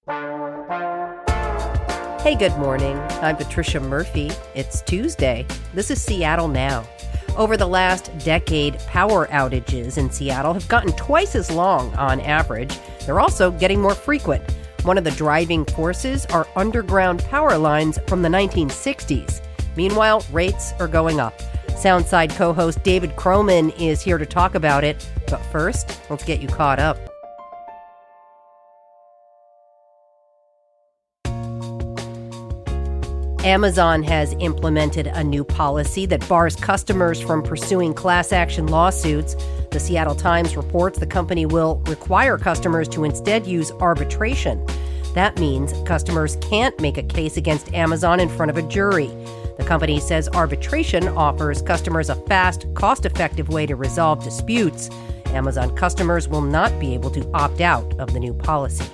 Hey, good morning. I'm Patricia Murphy. It's Tuesday. This is Seattle Now. Over the last decade, power outages in Seattle have gotten twice as long on average. They're also getting more frequent. One of the driving forces are underground power lines from the 1960s. Meanwhile, rates are going up. Soundside co-host David Kroman is here to talk about it. But first, let's get you caught up. Amazon has implemented a new policy that bars customers from pursuing class action lawsuits. The Seattle Times reports the company will require customers to instead use arbitration. That means customers can't make a case against Amazon in front of a jury. The company says arbitration offers customers a fast, cost-effective way to resolve disputes. Amazon customers will not be able to opt out of the new policy.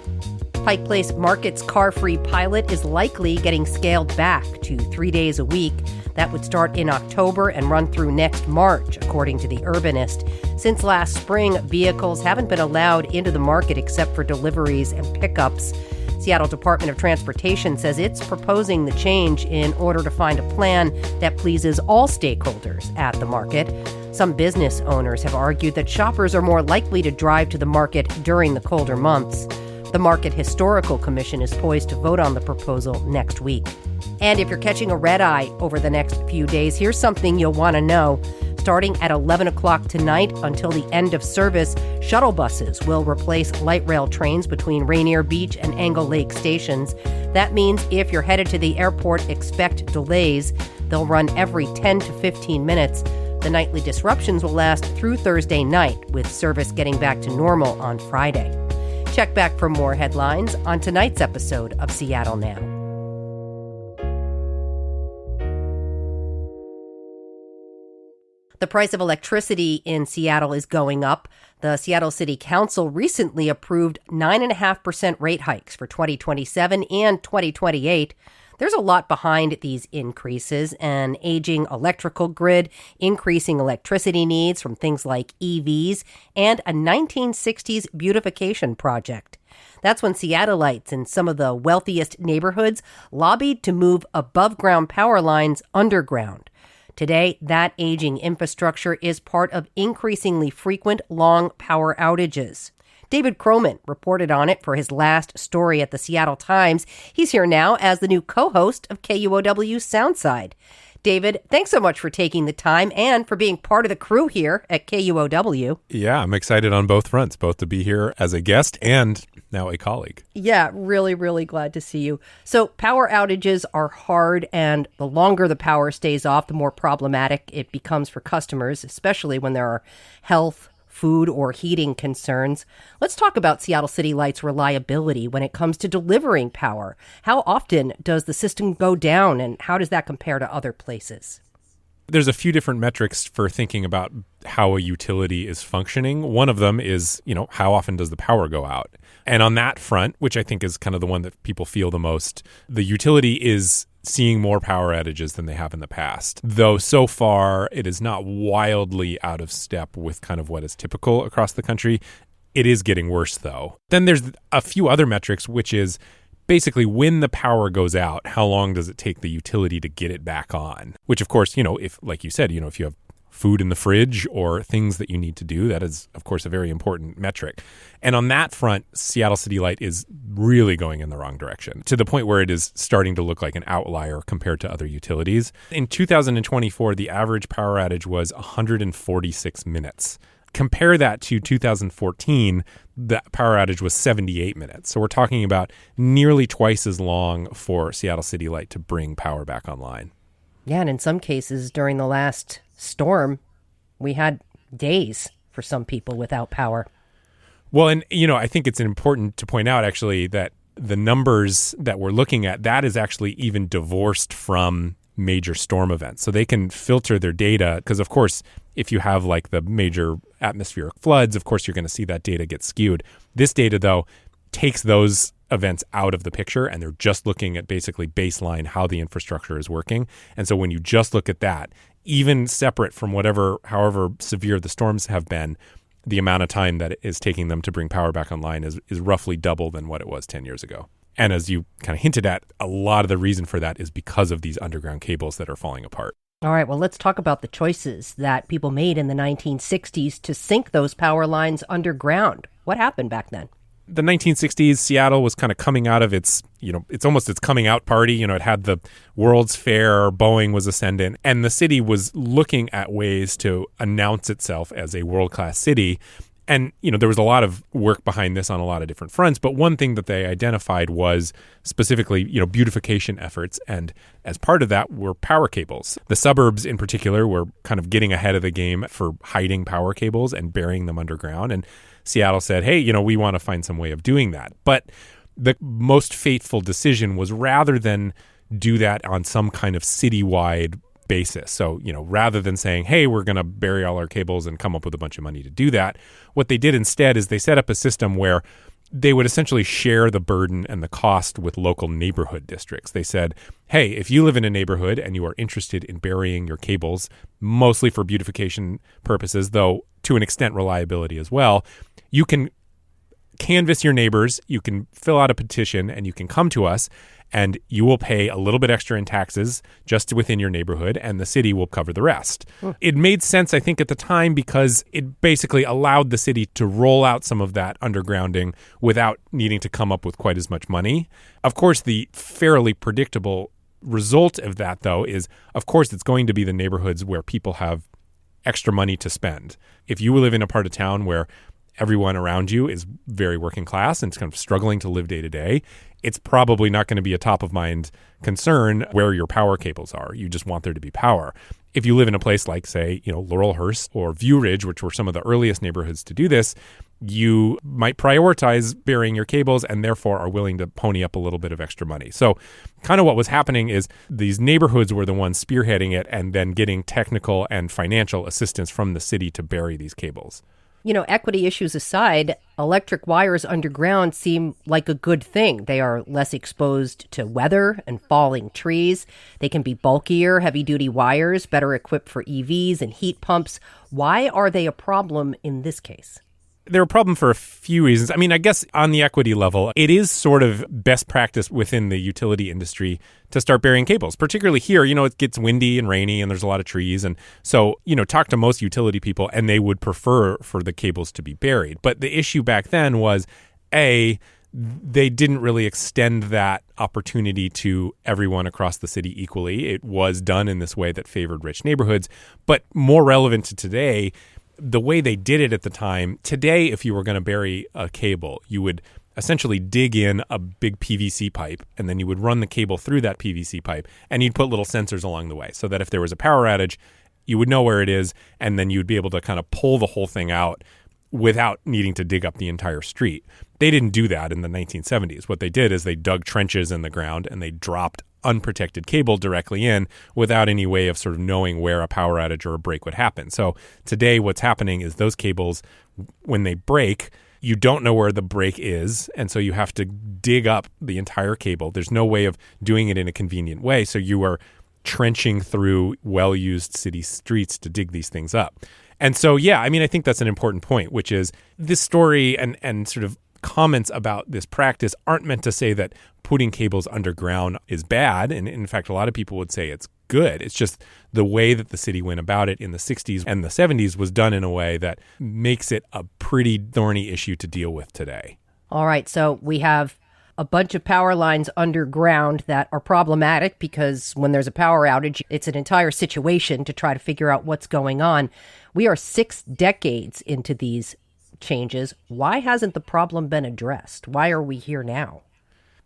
Pike Place Market's car-free pilot is likely getting scaled back to 3 days a week. That would start in October and run through next March, according to The Urbanist. Since last spring, vehicles haven't been allowed into the market except for deliveries and pickups. Seattle Department of Transportation says it's proposing the change in order to find a plan that pleases all stakeholders at the market. Some business owners have argued that shoppers are more likely to drive to the market during the colder months. The Market Historical Commission is poised to vote on the proposal next week. And if you're catching a red eye over the next few days, here's something you'll want to know. Starting at 11 o'clock tonight until the end of service, shuttle buses will replace light rail trains between Rainier Beach and Angle Lake stations. That means if you're headed to the airport, expect delays. They'll run every 10 to 15 minutes. The nightly disruptions will last through Thursday night, with service getting back to normal on Friday. Check back for more headlines on tonight's episode of Seattle Now. The price of electricity in Seattle is going up. The Seattle City Council recently approved 9.5% rate hikes for 2027 and 2028. There's a lot behind these increases: an aging electrical grid, increasing electricity needs from things like EVs, and a 1960s beautification project. That's when Seattleites in some of the wealthiest neighborhoods lobbied to move above-ground power lines underground. Today, that aging infrastructure is part of increasingly frequent long power outages. David Kroman reported on it for his last story at the Seattle Times. He's here now as the new co-host of KUOW Soundside. David, thanks so much for taking the time and for being part of the crew here at KUOW. Yeah, I'm excited on both fronts, both to be here as a guest and now a colleague. Yeah, really, really glad to see you. So power outages are hard, and the longer the power stays off, the more problematic it becomes for customers, especially when there are health, food, or heating concerns. Let's talk about Seattle City Light's reliability when it comes to delivering power. How often does the system go down, and how does that compare to other places? There's a few different metrics for thinking about how a utility is functioning. One of them is, how often does the power go out? And on that front, which I think is kind of the one that people feel the most, the utility is seeing more power outages than they have in the past. Though so far, it is not wildly out of step with kind of what is typical across the country. It is getting worse, though. Then there's a few other metrics, which is basically when the power goes out, how long does it take the utility to get it back on? Which, of course, if, like you said, if you have food in the fridge or things that you need to do, that is, of course, a very important metric. And on that front, Seattle City Light is really going in the wrong direction, to the point where it is starting to look like an outlier compared to other utilities. In 2024, the average power outage was 146 minutes. Compare that to 2014, the power outage was 78 minutes. So we're talking about nearly twice as long for Seattle City Light to bring power back online. Yeah, and in some cases during the last storm, we had days for some people without power. Well, and, I think it's important to point out, actually, that the numbers that we're looking at, that is actually even divorced from major storm events. So they can filter their data because, of course, if you have like the major atmospheric floods, of course, you're going to see that data get skewed. This data, though, takes those events out of the picture, and they're just looking at basically baseline how the infrastructure is working. And so when you just look at that, even separate from however severe the storms have been, the amount of time that it is taking them to bring power back online is roughly double than what it was 10 years ago. And as you kind of hinted at, a lot of the reason for that is because of these underground cables that are falling apart. All right, well, let's talk about the choices that people made in the 1960s to sink those power lines underground. What happened back then? The 1960s, Seattle was kind of coming out of its almost its coming out party. It had the World's Fair, Boeing was ascendant, and the city was looking at ways to announce itself as a world-class city. And, there was a lot of work behind this on a lot of different fronts. But one thing that they identified was specifically, beautification efforts. And as part of that were power cables. The suburbs in particular were kind of getting ahead of the game for hiding power cables and burying them underground. And Seattle said, hey, we want to find some way of doing that. But the most fateful decision was rather than do that on some kind of citywide basis. So, rather than saying, hey, we're going to bury all our cables and come up with a bunch of money to do that, what they did instead is they set up a system where they would essentially share the burden and the cost with local neighborhood districts. They said, hey, if you live in a neighborhood and you are interested in burying your cables, mostly for beautification purposes, though to an extent reliability as well, you can canvass your neighbors, you can fill out a petition, and you can come to us, and you will pay a little bit extra in taxes just within your neighborhood, and the city will cover the rest. It made sense, I think, at the time because it basically allowed the city to roll out some of that undergrounding without needing to come up with quite as much money. Of course, the fairly predictable result of that, though, is, of course, it's going to be the neighborhoods where people have extra money to spend. If you live in a part of town where everyone around you is very working class and it's kind of struggling to live day to day, it's probably not going to be a top of mind concern where your power cables are. You just want there to be power. If you live in a place like, say, Laurelhurst or View Ridge, which were some of the earliest neighborhoods to do this, you might prioritize burying your cables and therefore are willing to pony up a little bit of extra money. So kind of what was happening is these neighborhoods were the ones spearheading it and then getting technical and financial assistance from the city to bury these cables. Equity issues aside, electric wires underground seem like a good thing. They are less exposed to weather and falling trees. They can be bulkier, heavy-duty wires, better equipped for EVs and heat pumps. Why are they a problem in this case? They're a problem for a few reasons. I mean, I guess on the equity level, it is sort of best practice within the utility industry to start burying cables, particularly here. It gets windy and rainy and there's a lot of trees. And so, talk to most utility people and they would prefer for the cables to be buried. But the issue back then was, they didn't really extend that opportunity to everyone across the city equally. It was done in this way that favored rich neighborhoods. But more relevant to today, the way they did it at the time, today, if you were going to bury a cable, you would essentially dig in a big PVC pipe, and then you would run the cable through that PVC pipe, and you'd put little sensors along the way so that if there was a power outage, you would know where it is, and then you'd be able to kind of pull the whole thing out without needing to dig up the entire street. They didn't do that in the 1970s. What they did is they dug trenches in the ground, and they dropped unprotected cable directly in without any way of sort of knowing where a power outage or a break would happen. So today what's happening is those cables, when they break, you don't know where the break is, and so you have to dig up the entire cable. There's no way of doing it in a convenient way, so you are trenching through well-used city streets to dig these things up. And so, I think that's an important point, which is this story and sort of comments about this practice aren't meant to say that putting cables underground is bad. And in fact, a lot of people would say it's good. It's just the way that the city went about it in the 60s and the 70s was done in a way that makes it a pretty thorny issue to deal with today. All right. So we have a bunch of power lines underground that are problematic because when there's a power outage, it's an entire situation to try to figure out what's going on. We are 6 decades into these changes. Why hasn't the problem been addressed? Why are we here now?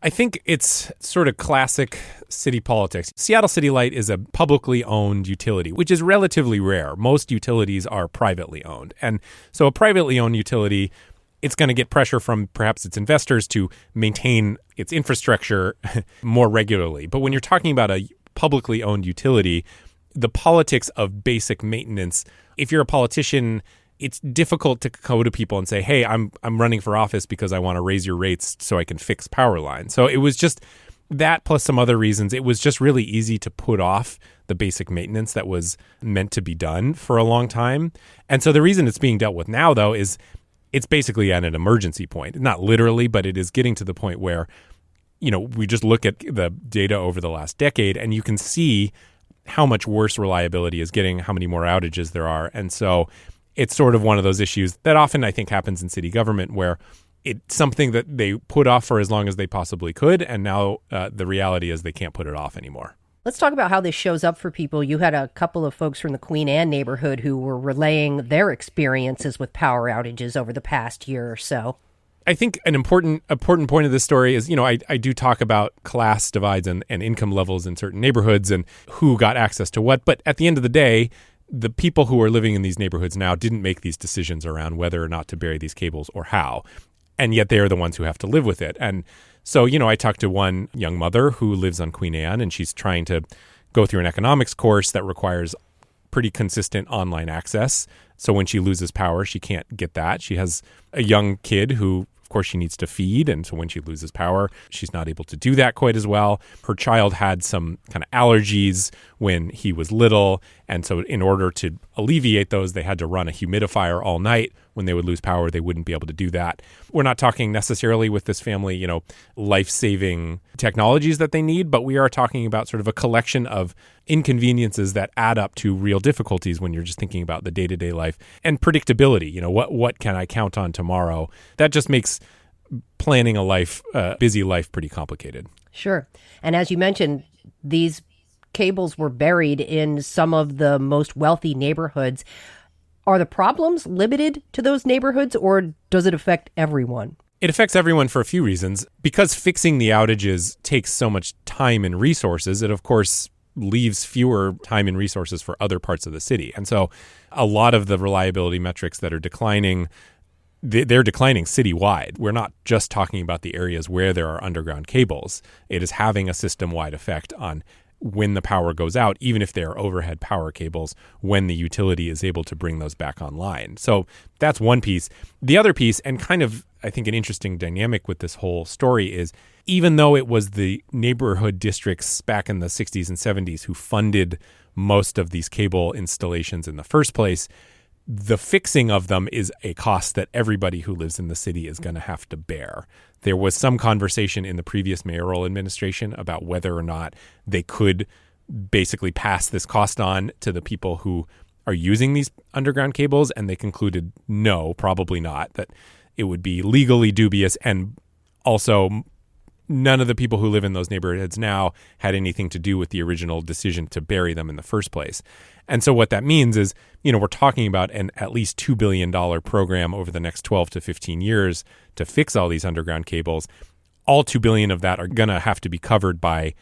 I think it's sort of classic city politics. Seattle City Light is a publicly owned utility, which is relatively rare. Most utilities are privately owned. And so a privately owned utility, it's going to get pressure from perhaps its investors to maintain its infrastructure more regularly. But when you're talking about a publicly owned utility, the politics of basic maintenance, if you're a politician, it's difficult to go to people and say, hey, I'm running for office because I want to raise your rates so I can fix power lines. So it was just that plus some other reasons. It was just really easy to put off the basic maintenance that was meant to be done for a long time. And so the reason it's being dealt with now, though, is it's basically at an emergency point. Not literally, but it is getting to the point where, we just look at the data over the last decade and you can see how much worse reliability is getting, how many more outages there are. And so it's sort of one of those issues that often I think happens in city government where it's something that they put off for as long as they possibly could. And now the reality is they can't put it off anymore. Let's talk about how this shows up for people. You had a couple of folks from the Queen Anne neighborhood who were relaying their experiences with power outages over the past year or so. I think an important point of this story is, I do talk about class divides and income levels in certain neighborhoods and who got access to what. But at the end of the day, the people who are living in these neighborhoods now didn't make these decisions around whether or not to bury these cables or how. And yet they are the ones who have to live with it. And so, I talked to one young mother who lives on Queen Anne, and she's trying to go through an economics course that requires pretty consistent online access. So when she loses power, she can't get that. She has a young kid who, of course, she needs to feed. And so when she loses power, she's not able to do that quite as well. Her child had some kind of allergies when he was little. And so in order to alleviate those, they had to run a humidifier all night. When they would lose power, they wouldn't be able to do that. We're not talking necessarily with this family, life-saving technologies that they need, but we are talking about sort of a collection of inconveniences that add up to real difficulties when you're just thinking about the day-to-day life and predictability. What can I count on tomorrow? That just makes planning a busy life pretty complicated. Sure. And as you mentioned, these cables were buried in some of the most wealthy neighborhoods. Are the problems limited to those neighborhoods, or does it affect everyone? It affects everyone for a few reasons. Because fixing the outages takes so much time and resources, it, of course, leaves fewer time and resources for other parts of the city. And so a lot of the reliability metrics that are declining, they're declining citywide. We're not just talking about the areas where there are underground cables. It is having a system-wide effect on when the power goes out, even if they are overhead power cables, when the utility is able to bring those back online. So that's one piece. The other piece, and kind of, I think, an interesting dynamic with this whole story is, even though it was the neighborhood districts back in the 60s and 70s who funded most of these cable installations in the first place, the fixing of them is a cost that everybody who lives in the city is going to have to bear. There was some conversation in the previous mayoral administration about whether or not they could basically pass this cost on to the people who are using these underground cables, and they concluded no, probably not, that it would be legally dubious, and also none of the people who live in those neighborhoods now had anything to do with the original decision to bury them in the first place. And so what that means is, we're talking about an at least $2 billion program over the next 12 to 15 years to fix all these underground cables. All $2 billion of that are going to have to be covered by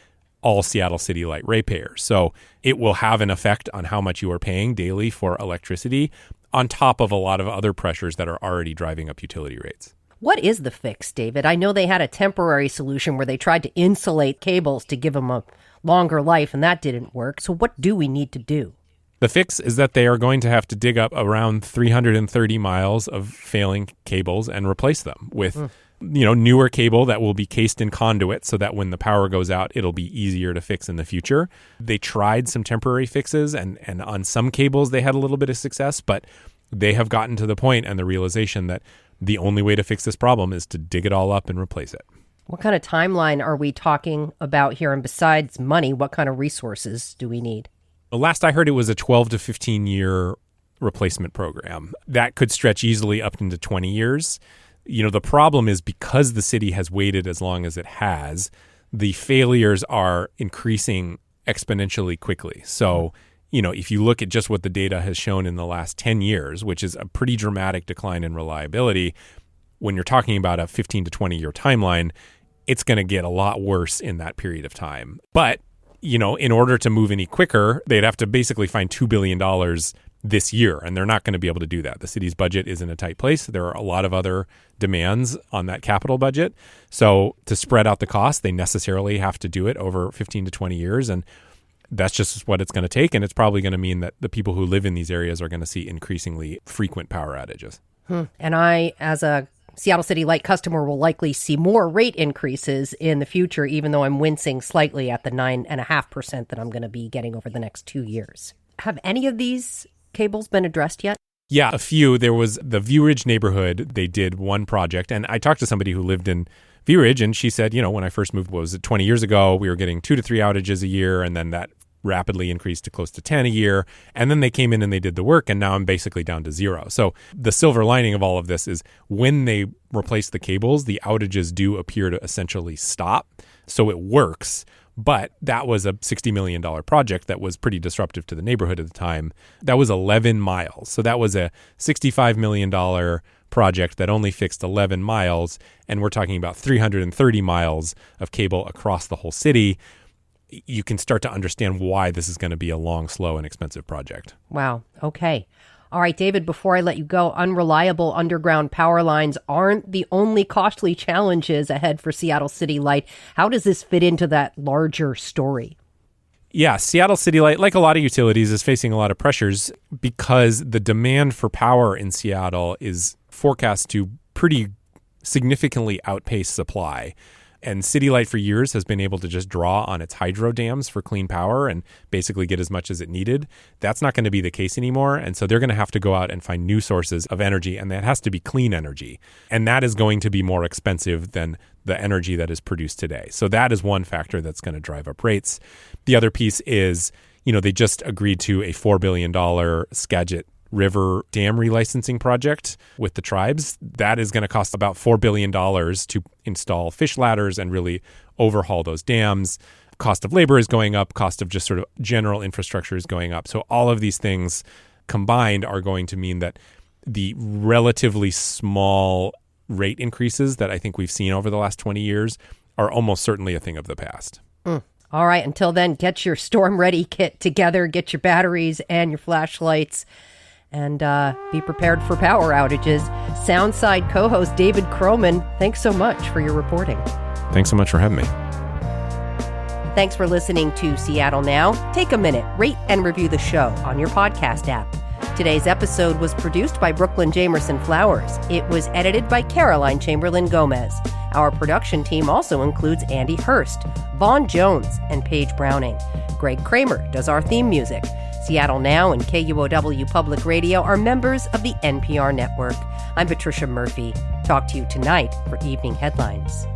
all Seattle City Light ratepayers. So it will have an effect on how much you are paying daily for electricity, on top of a lot of other pressures that are already driving up utility rates. What is the fix, David? I know they had a temporary solution where they tried to insulate cables to give them a longer life, and that didn't work. So what do we need to do? The fix is that they are going to have to dig up around 330 miles of failing cables and replace them with, newer cable that will be cased in conduit so that when the power goes out, it'll be easier to fix in the future. They tried some temporary fixes, and on some cables they had a little bit of success, but they have gotten to the point and the realization that the only way to fix this problem is to dig it all up and replace it. What kind of timeline are we talking about here? And besides money, what kind of resources do we need? The last I heard, it was a 12 to 15 year replacement program. That could stretch easily up into 20 years. The problem is, because the city has waited as long as it has, the failures are increasing exponentially quickly. So, if you look at just what the data has shown in the last 10 years, which is a pretty dramatic decline in reliability, when you're talking about a 15 to 20 year timeline, it's going to get a lot worse in that period of time. But, in order to move any quicker, they'd have to basically find $2 billion this year, and they're not going to be able to do that. The city's budget is in a tight place. There are a lot of other demands on that capital budget. So to spread out the cost, they necessarily have to do it over 15 to 20 years, and that's just what it's going to take. And it's probably going to mean that the people who live in these areas are going to see increasingly frequent power outages. And I, as a Seattle City Light customer, will likely see more rate increases in the future, even though I'm wincing slightly at the 9.5% that I'm going to be getting over the next 2 years. Have any of these cables been addressed yet? Yeah, a few. There was the View Ridge neighborhood. They did one project, and I talked to somebody who lived in Ridge, and she said, when I first moved, what was it, 20 years ago, we were getting 2 to 3 outages a year, and then that rapidly increased to close to 10 a year. And then they came in and they did the work, and now I'm basically down to 0. So the silver lining of all of this is when they replace the cables, the outages do appear to essentially stop. So it works. But that was a $60 million project that was pretty disruptive to the neighborhood at the time. That was 11 miles. So that was a $65 million project that only fixed 11 miles. And we're talking about 330 miles of cable across the whole city. You can start to understand why this is going to be a long, slow, and expensive project. Wow. Okay. All right, David, before I let you go, unreliable underground power lines aren't the only costly challenges ahead for Seattle City Light. How does this fit into that larger story? Yeah, Seattle City Light, like a lot of utilities, is facing a lot of pressures because the demand for power in Seattle is forecast to pretty significantly outpace supply. And City Light for years has been able to just draw on its hydro dams for clean power and basically get as much as it needed. That's not going to be the case anymore. And so they're going to have to go out and find new sources of energy, and that has to be clean energy. And that is going to be more expensive than the energy that is produced today. So that is one factor that's going to drive up rates. The other piece is, they just agreed to a $4 billion Skagit River Dam relicensing project with the tribes. That is going to cost about $4 billion to install fish ladders and really overhaul those dams. Cost of labor is going up. Cost of just sort of general infrastructure is going up. So all of these things combined are going to mean that the relatively small rate increases that I think we've seen over the last 20 years are almost certainly a thing of the past. All right. Until then, get your storm ready kit together. Get your batteries and your flashlights. And be prepared for power outages. Soundside co-host David Kroman, thanks so much for your reporting. Thanks so much for having me. Thanks for listening to Seattle Now. Take a minute, rate and review the show on your podcast app. Today's episode was produced by Brooklyn Jamerson Flowers. It was edited by Caroline Chamberlain Gomez. Our production team also includes Andy Hurst, Vaughn Jones, and Paige Browning. Greg Kramer does our theme music. Seattle Now and KUOW Public Radio are members of the NPR network. I'm Patricia Murphy. Talk to you tonight for Evening Headlines.